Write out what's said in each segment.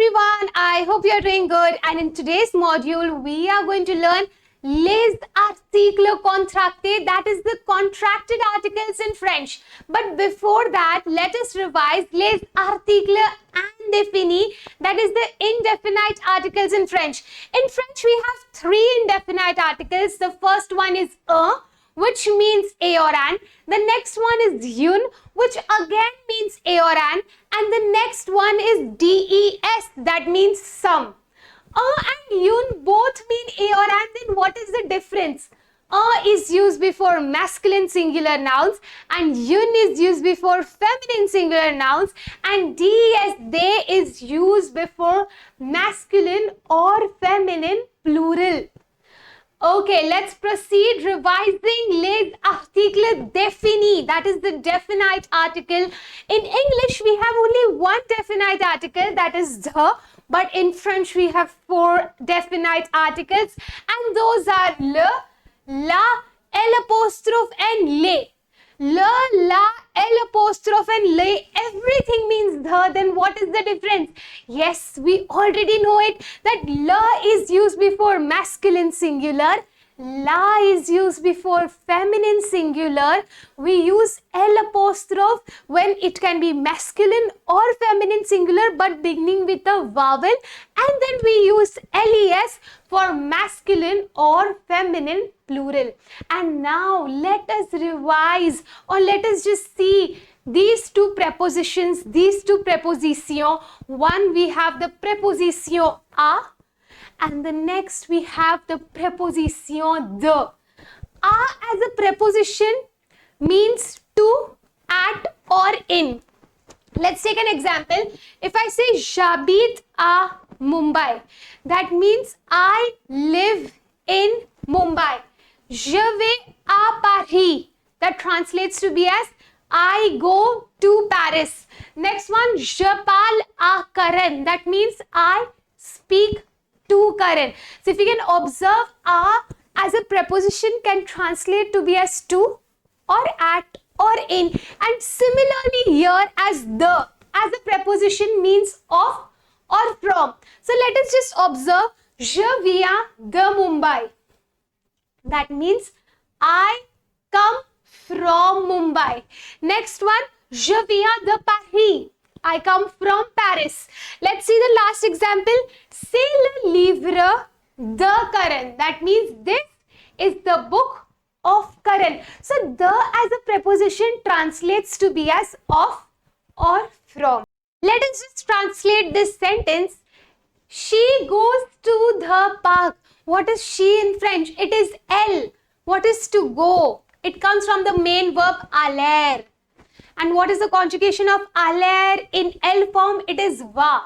everyone, I hope you're doing good, and in today's module we are going to learn les articles contractés, that is the contracted articles in French. But before that, let us revise les articles indéfinis, that is the indefinite articles in French. In French we have three indefinite articles. The first one is un, which means a or an. The next one is une, which again means a or an. And the next one is des, that means some. And une both mean a or an. Then what is the difference? Is used before masculine singular nouns and une is used before feminine singular nouns, and des, they is used before masculine or feminine plural. Okay, let's proceed revising les articles définis, that is the definite article. In English, we have only one definite article, that is the, but in French, we have four definite articles, and those are le, la, l'apostrophe, and les. Le, la, l'apostrophe, and les, everything means the. Then what is the difference? Yes, we already know it, that le is used before masculine singular, la is used before feminine singular. We use l'apostrophe when it can be masculine or feminine singular but beginning with a vowel, and then we use les for masculine or feminine plural. And now let us revise, or let us just see these two prepositions, these two prepositions. One, we have the preposition a, and the next we have the preposition de. A as a preposition means to, at, or in. Let's take an example. If I say j'habite à Mumbai, that means I live in Mumbai. Je vais à Paris, that translates to be as I go to Paris. Next one, je parle à Karan, that means I speak to Karan. So if you can observe, a as a preposition can translate to be as to, or at, or in. And similarly here, as the as a preposition means of or from. So let us just observe, je viens de Mumbai. That means I come from Mumbai. Next one, je viens de Paris. I come from Paris. Let's see the last example. C'est le livre de Karan. That means this is the book of Karan. So the as a preposition translates to be as of or from. Let us just translate this sentence. She goes to the park. What is she in French? It is elle. What is to go? It comes from the main verb aller. And what is the conjugation of aller in elle form? It is va.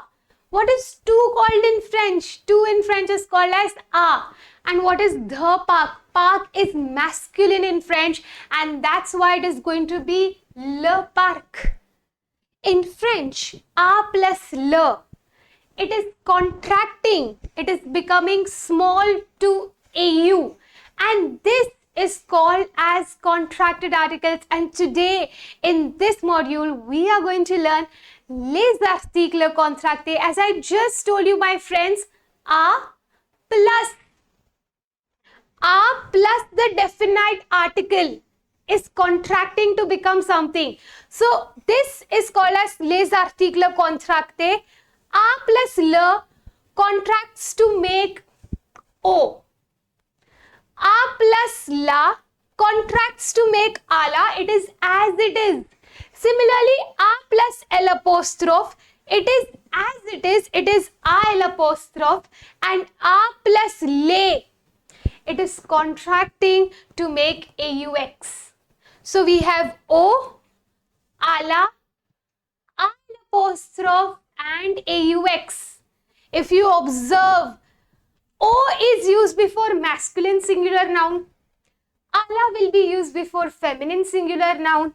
What is to called in French? To in French is called as a. And what is the park? Park is masculine in French, and that's why it is going to be le parc. In French, a plus le, it is contracting. It is becoming small to au. And this is called as contracted articles. And today in this module, we are going to learn les articles contractés. As I just told you, my friends, a plus the definite article is contracting to become something. So this is called as les articles contractés. A plus le contracts to make o. A plus la contracts to make ala. It is as it is. Similarly, a plus l apostrophe, it is as it is a l apostrophe, and a plus le, it is contracting to make aux. So we have o, ala, a l apostrophe, and aux. If you observe, o is used before masculine singular noun. Ala will be used before feminine singular noun.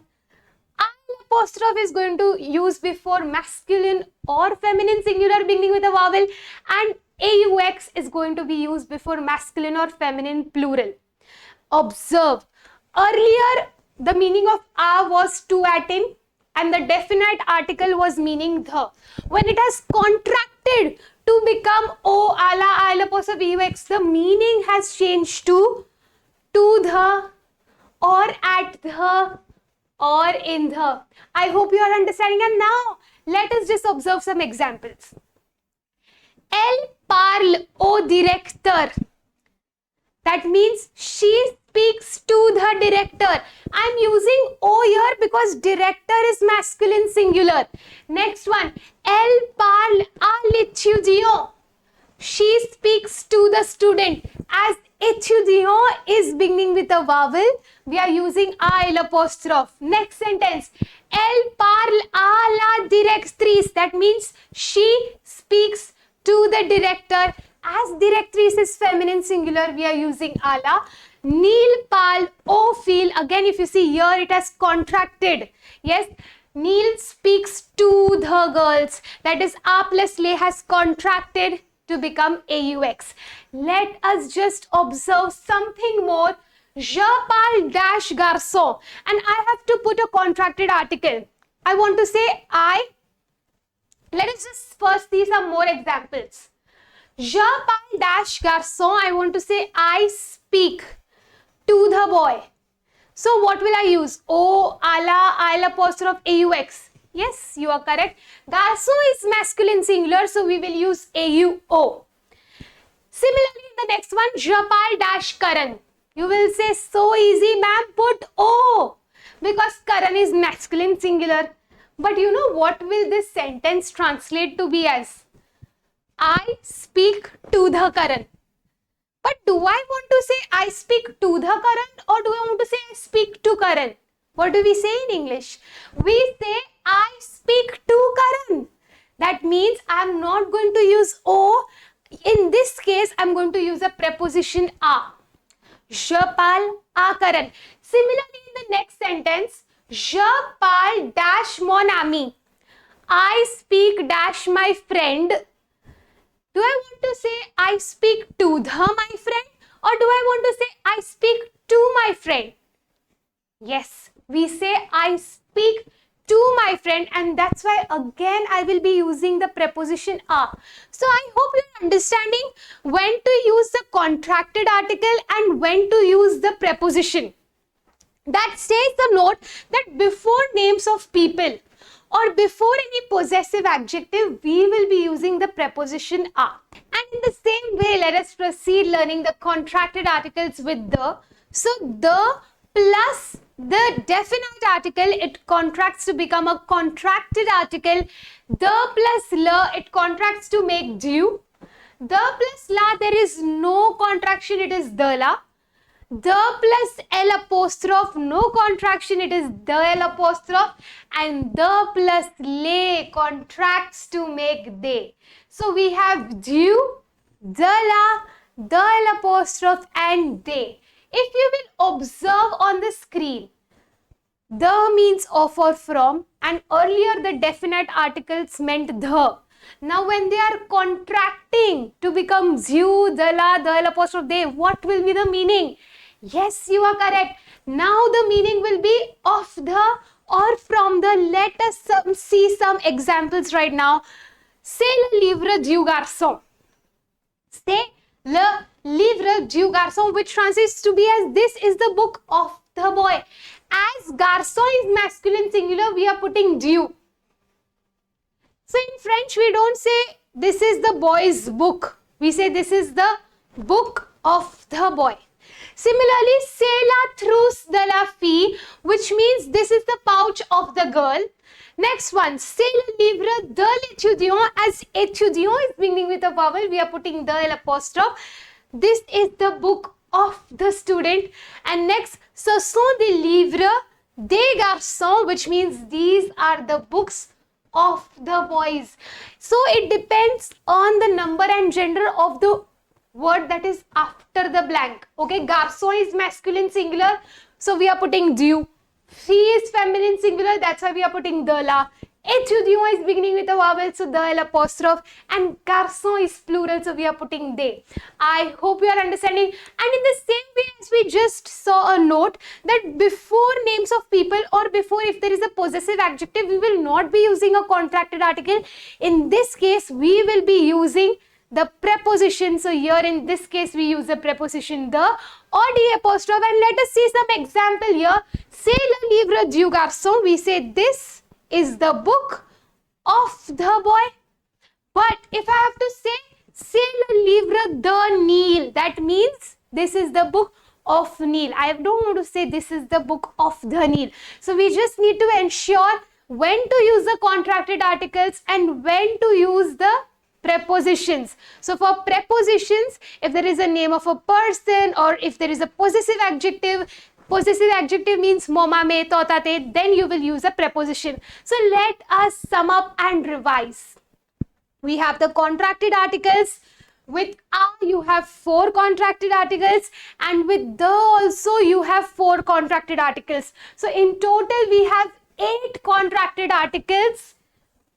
Apostrophe is going to use before masculine or feminine singular beginning with a vowel, and aux is going to be used before masculine or feminine plural. Observe, earlier the meaning of a was to, at, in, and the definite article was meaning the. When it has contracted contracted to become O, ala, il apostrophe ux. The meaning has changed to the, or at the, or in the. I hope you are understanding. And now let us just observe some examples. Elle parle au directeur. That means she speaks to the director. I'm using O here because director is masculine singular. Next one. Elle parle à l'étudiant. She speaks to the student. As étudiant is beginning with a vowel, we are using il apostrophe. Next sentence. Elle parle à la directrice. That means she speaks to the director. As directrice is feminine singular, we are using ala. Neil parle au fil. Again, if you see here, it has contracted. Yes, Neil speaks to the girls. That is, a plus le has contracted to become aux. Let us just observe something more. Je parle dash garçon. And I have to put a contracted article. I want to say I. Let us just first see some more examples. Je parle dash garçon. I want to say I speak to the boy. So what will I use? O, ala, il apostrophe aux. Yes, you are correct. Garçon is masculine singular, so we will use auo. Similarly, the next one, je parle dash Karan. You will say, so easy, ma'am, put O. Because Karan is masculine singular. But you know what will this sentence translate to be as? I speak to the Karan. But do I want to say I speak to the Karan, or do I want to say I speak to Karan? What do we say in English? We say I speak to Karan. That means I am not going to use O. In this case, I am going to use a preposition a. Je parle à Karan. Similarly, in the next sentence, je parle dash mon ami. I speak dash my friend. Do I want to say I speak to the my friend, or do I want to say I speak to my friend? Yes, we say I speak to my friend, and that's why again I will be using the preposition a. So I hope you're understanding when to use the contracted article and when to use the preposition. That says the note that before names of people or before any possessive adjective, we will be using the preposition a. And in the same way, let us proceed learning the contracted articles with the. So the plus the definite article, it contracts to become a contracted article. The plus la, it contracts to make due. The plus la, there is no contraction, it is the la. The plus L apostrophe, no contraction, it is the L apostrophe, and the plus le contracts to make they. So we have due, the la, the L apostrophe, and they. If you will observe on the screen, the means of or from, and earlier the definite articles meant the. Now when they are contracting to become due, the la, the L apostrophe, they, what will be the meaning? Yes, you are correct. Now the meaning will be of the or from the. Let us see some examples right now. C'est le livre du garçon. C'est le livre du garçon, which translates to be as this is the book of the boy. As garçon is masculine singular, we are putting du. So in French, we don't say this is the boy's book. We say this is the book of the boy. Similarly, c'est la trousse de la fille, which means this is the pouch of the girl. Next one, c'est le livre de l'étudiant. As étudiant is beginning with a vowel, we are putting the L apostrophe. This is the book of the student. And next, ce sont des livres des garçons, which means these are the books of the boys. So it depends on the number and gender of the word that is after the blank. Okay, garçon is masculine singular, so we are putting du. Fille is feminine singular, that's why we are putting the la. Étudiant is beginning with a vowel, so the L apostrophe, and garçon is plural, so we are putting they. I hope you are understanding. And in the same way as we just saw a note that before names of people or before if there is a possessive adjective, we will not be using a contracted article. In this case, we will be using the preposition. So here in this case, we use the preposition the or the apostrophe. And let us see some example here. C'est le livre du garçon. We say this is the book of the boy. But if I have to say c'est le livre de Neil, that means this is the book of Neil. I don't want to say this is the book of the Neil. So we just need to ensure when to use the contracted articles and when to use the prepositions. So for prepositions, if there is a name of a person or if there is a possessive adjective means moma me tota te, then you will use a preposition. So let us sum up and revise. We have the contracted articles. With a you have 4 contracted articles, and with the also you have 4 contracted articles. So in total we have 8 contracted articles.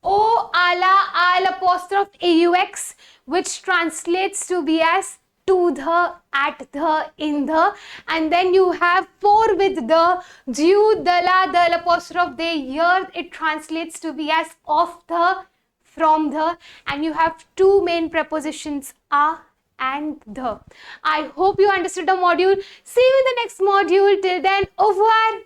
O, ala, al apostrophe aux, which translates to be as to the, at the, in the, and then you have 4 with the, du, the la, the apostrophe they, here it translates to be as of the, from the, and you have 2 main prepositions a and the. I hope you understood the module. See you in the next module. Till then, au revoir.